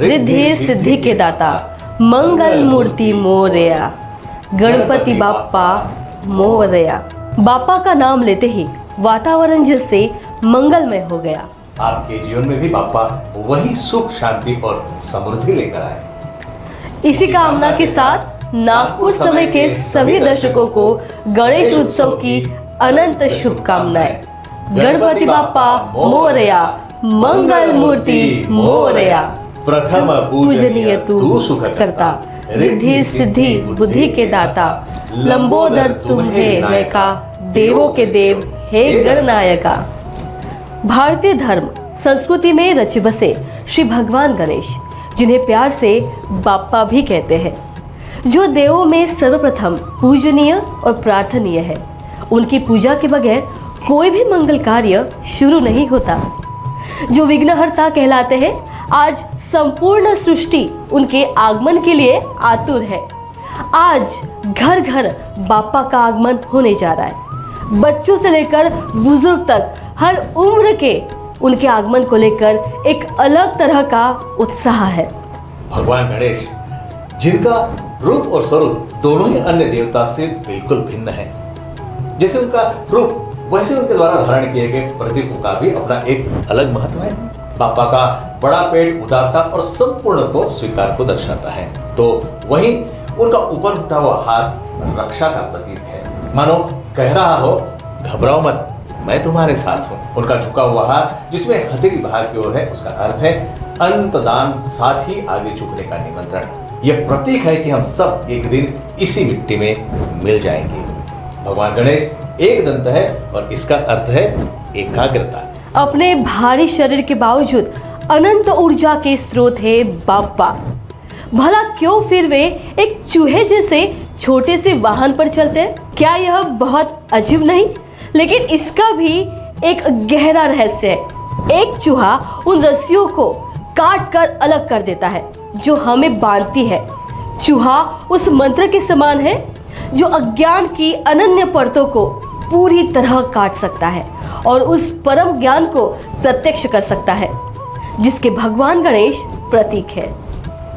रिद्धि सिद्धि के दाता, मंगल मूर्ति मोरया, गणपति बाप्पा मोरया। बाप्पा का नाम लेते ही वातावरण जैसे मंगलमय हो गया। आपके जीवन में भी बाप्पा वही सुख, शांति और समृद्धि लेकर आए। इसी कामना के साथ नागपुर समय के सभी दर्शकों को गणेश उत्सव की अनंत शुभकामनाएं। गणपति बाप्पा मोरया, मंगल मूर्ति मोरया। प्रथम पूजनीय तू सुखकर्ता, रिद्धि सिद्धि बुद्धि के दाता, लंबोदर तुम्हें नयका, देवों के देव हे गणनायका। भारतीय धर्म संस्कृति में रचे बसे श्री भगवान गणेश, जिन्हें प्यार से बाप्पा भी कहते हैं, जो देवों में सर्वप्रथम पूजनीय और प्रार्थनीय है। उनकी पूजा के बगैर कोई भी मंगल कार्य शुरू नहीं होता। जो विघ्नहर्ता कहलाते हैं, आज संपूर्ण सृष्टि उनके आगमन के लिए आतुर है। आज घर घर बाप्पा का आगमन होने जा रहा है। बच्चों से लेकर बुजुर्ग तक हर उम्र के उनके आगमन को लेकर एक अलग तरह का उत्साह है। भगवान गणेश, जिनका रूप और स्वरूप दोनों ही अन्य देवता से बिल्कुल भिन्न है। जैसे उनका रूप, वैसे उनके द्वारा धारण किए गए प्रतीकों का भी अपना एक अलग महत्व है। बाप्पा का बड़ा पेट उदारता और संपूर्ण को स्वीकार को दर्शाता है, तो वहीं उनका ऊपर उठा हुआ हाथ रक्षा का प्रतीक है। मानो कह रहा हो, घबराओ मत, मैं तुम्हारे साथ हूँ। उनका झुका हुआ हाथ जिसमें हथेली बाहर की ओर है, उसका अर्थ है अंतदान, साथ ही आगे झुकने का निमंत्रण। यह प्रतीक है कि हम सब एक दिन इसी मिट्टी में मिल जाएंगे। भगवान गणेश एक दंत है और इसका अर्थ है एकाग्रता। अपने भारी शरीर के बावजूद अनंत ऊर्जा के स्रोत है बाप्पा। भला क्यों फिर वे एक चूहे जैसे छोटे से वाहन पर चलते हैं? क्या यह बहुत अजीब नहीं? लेकिन इसका भी एक गहरा रहस्य है। एक चूहा उन रस्सियों को काट कर अलग कर देता है जो हमें बांधती है। चूहा उस मंत्र के समान है जो अज्ञान की अनन्य परतों को पूरी तरह काट सकता है और उस परम ज्ञान को प्रत्यक्ष कर सकता है, जिसके भगवान गणेश प्रतीक है।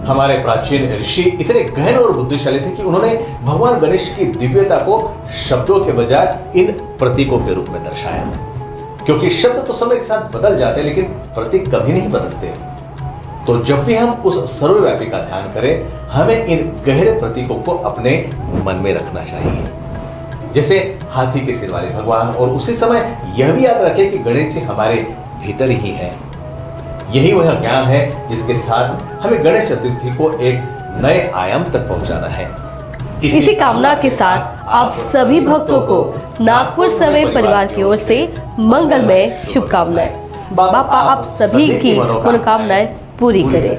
हमारे प्राचीन ऋषि इतने गहन और बुद्धिशाली थे कि उन्होंने भगवान गणेश की दिव्यता को शब्दों के बजाय इन प्रतीकों के रूप में दर्शाया। क्योंकि शब्द तो समय के साथ बदल जाते, लेकिन प्रतीक कभी नहीं बदलते। तो जब भी हम उस सर्वव्यापी का ध्यान करें, हमें इन गहरे प्रतीकों को अपने मन में रखना चाहिए। जैसे हाथी के सिर वाले भगवान, और उसी समय यह भी याद रखें कि गणेश जी हमारे भीतर ही हैं। यही वह ज्ञान है जिसके साथ हमें गणेश चतुर्थी को एक नए आयाम तक पहुंचाना है। इसी कामना के साथ आप सभी भक्तों को नागपुर समय परिवार की ओर से मंगलमय शुभकामनाएं। बाप्पा आप सभी की मनोकामनाएं पूरी करें।